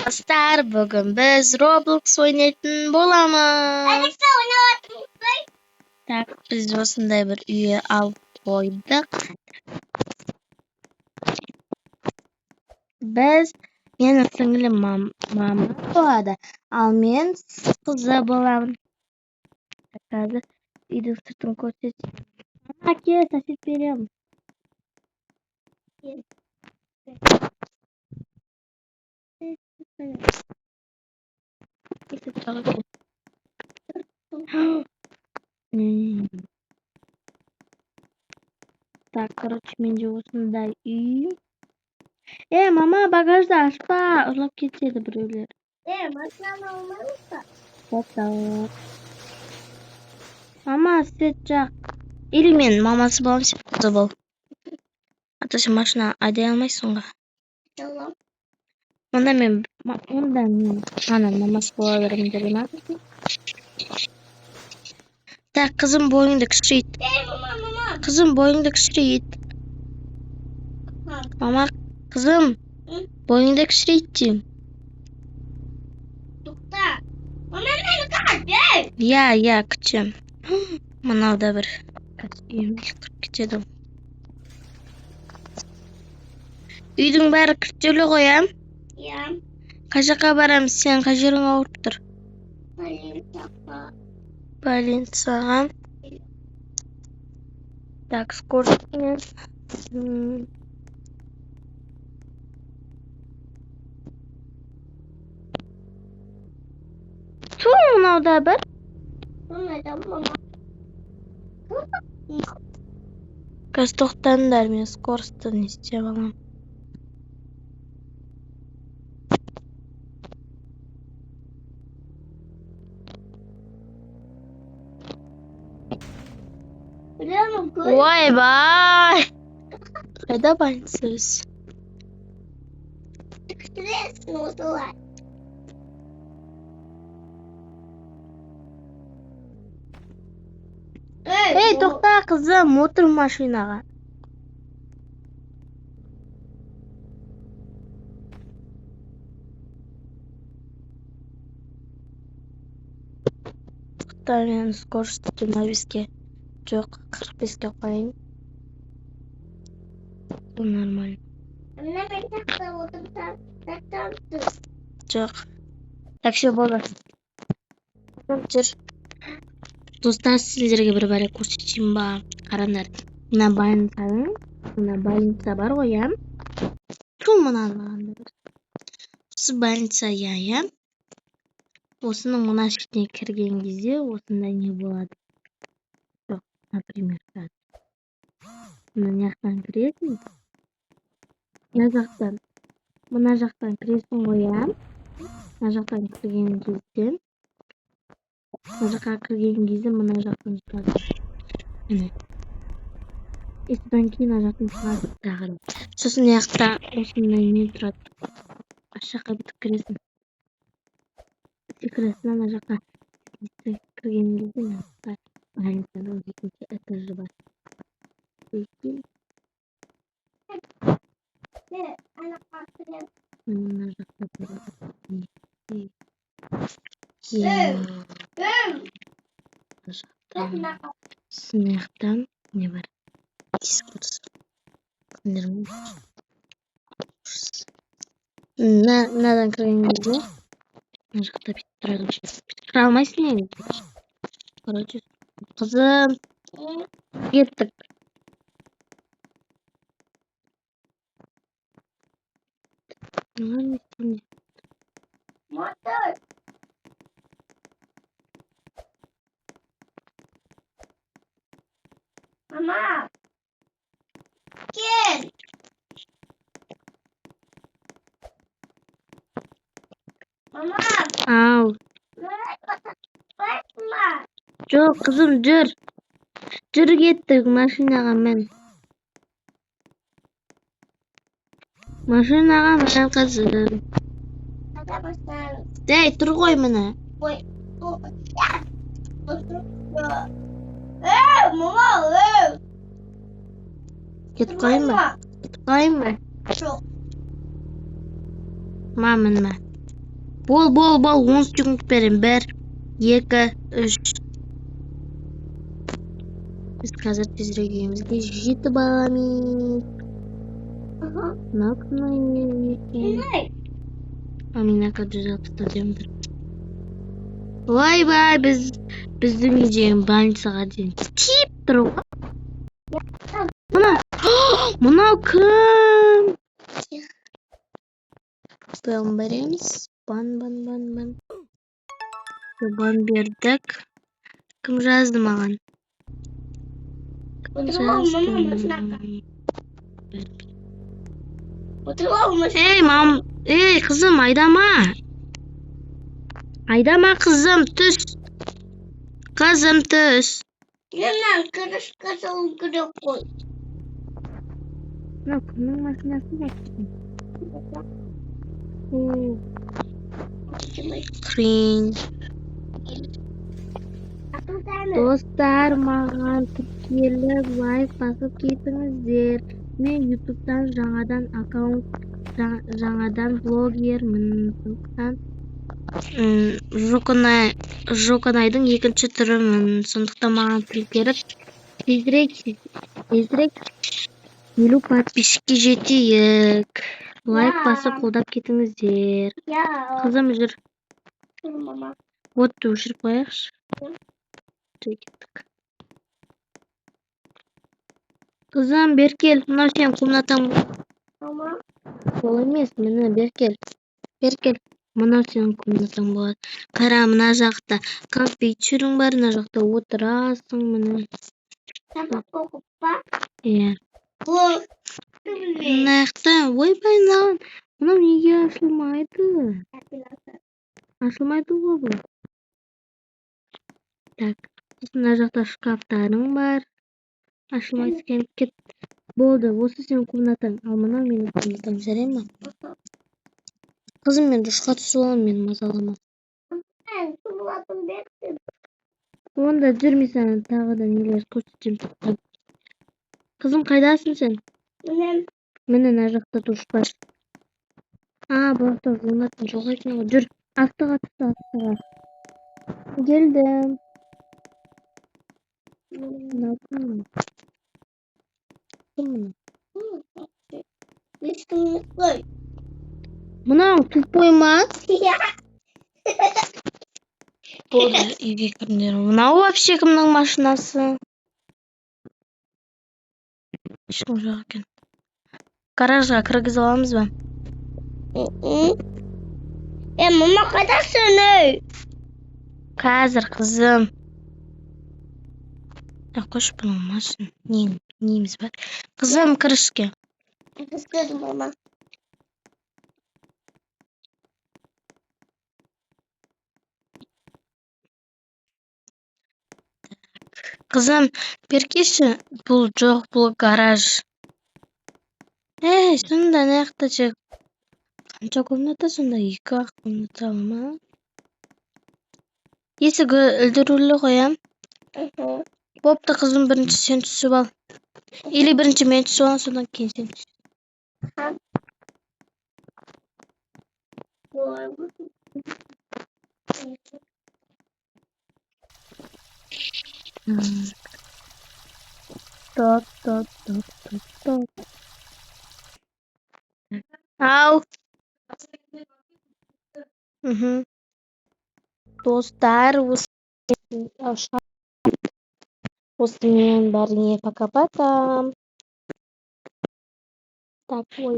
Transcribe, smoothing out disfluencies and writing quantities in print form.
Dostlar, bugün biz Roblox oynayın bolamız. Tak, biz osындай bir üye alып koyduk. Biz meni singlim mama bo'ladi. Al men qizi bo'laman. Hozir uyning sirtini ko'rsatib. Aka, sosis beryapman. Так, короче, менде осындай үй. Мама, багажды ашпа, ұрлап кетеді біреулер. Машинаны алмайсың ба? Вот. Мама, свет жақ. Или мен мамасы боламын, сен қызы бол. А то сен машина айдай алмайсың ғой. Аламын. Онда мен ана мамасы бола беремін деп ма? Так, қызым бойыңды кішірейт. Мама. Қызым бойыңды кішірейт. Мама, қызым бойыңды кішірейт деймін. Тоқта. Мама, мені қағады. Я, күтем. Мынау бір үйімге кіріп кетеді. Үйдің бәрі кіртелі қоям. Я. Қай жаққа барамыз, сен қай жерің ауырып тұр? Больницаға. Так, скоростьмен. Су мынауда бір? Қазір тоқтаңдар, мен скоростьті не істеп аламын. Ойбай! Қайда больницасы? Ей, тоқта қызым, отыр машинаға. Тоқта, мен скоростьті 25-ке, жоқ, 45-ке қойайын. Нормально. Жоқ. Так, все болды. Жүр. Достар, сіздерге бір бәрі көрсетейін ба? Қараңдар. Мына больница бар ғой, я? Осы больница, я? Осының мына ішіне кірген кезде осындай не болады? Жоқ, например, мына жақтан кіресің. Мына жақтан кіресің ғой, я? Мына жақтан кірген кезде мына жақтан шығады. Міне. Содан кейін мына жақтан шығады тағы. Сосын жақта осындай не тұрады. Аш жаққа бітіп кіресің. Секіресің ана жаққа кірген кезде больницаның екінші этажы бар. Мына жақта тұрады. Сынаяқтан не бар? Дискурс. Мынадан кірген кезде мына жақта бүйтіп тұрады. Бүйтіп кіре алмайсың енді. Короче, қызым, кеттік. Мотор. Мама. Кел. Мама. Ау. Basma. Жоқ, қызым, жүр. Жүр кеттік машинаға мен. Машинаға мен қызым. Дәй, тұр ғой міне. Мама, Кетіп қойын ба? Жоқ. Мамын ма? Бол 10 секунд берем. 1, 2, 3. Biz қазір тезірек үйімізге жетіп аламыз. Мына екен. Мен ака 160 Ой, біздің үйден больницаға дейін тиіп тұру. Мынау кім? Бан береміз. Бан. Бан бердік. Кім жазды маған? Ей, қызым, айдама. Айдама, қызым, түс. Қызым, түс. Немнен кырышқа салу керек қой. Мынау кімнің машинасы бар? Кринж. Достар, маған тіркеліп лайк басып кетіңіздер. Мен ютубтан жаңадан блогермін. Жоконайдың екінші түрімін. Сондықтан маған тіркеліп тезірек 50 подписчикке жетейік. Лайк басып қолдап кетіңіздер. Қызым жүр. Отты өшіріп қояқшы. Қызым, Беркел, мынау сен комнатаң. Ол емес, міне Беркел. Мынау сенің комнатаң болады. Қара, мына жақта компьютерің бар, мына жақта отырасың, міне. Сабақ па? Иә. Бұл. Мына жақта, ойбай, мынау неге ашылмайды? Ашылмайды ғой бұл. Так, мына жақта шкафтарың бар. Ашылмай скен кет. Болды, осы сенің комнатаң. Ал мынау менің комнатам, жарай ма? Қызым, мен душқа түсіп аламын, мен мазалама. Онда жүрмей саған тағы да нелер көрсетемін. Қызым, қайдасың сен? Міне мына жақта душ бар. Бұл жақта жуынатын жоқ екен ғой. Жүр, астыға. Келдім. Мынау тупой ма? Болды, үйге кіріңдер. Мынау вообще кімнің машинасы? Ешкім жоқ екен. Гаражға кіргізіп аламыз ба? Мама, қайдасың? Қазір, қызым. Қош бұның машин. Неміз бар? Қызым, кірішке. Кірішке, мама. Қызым, беркеші, бұл жоқ, бұл гараж. Сонда не жақта жек? Қанша комната сонда? 2-ақ комната ма? Есігі үлдірулі қоям. Бопты, қызым, бірінші сен түсіп ал. Или бірінші мен түсіп ал, содан кейін сен түсіп. Топ. Ау. Достар, осымен бәріне пока-пока. Так, ой,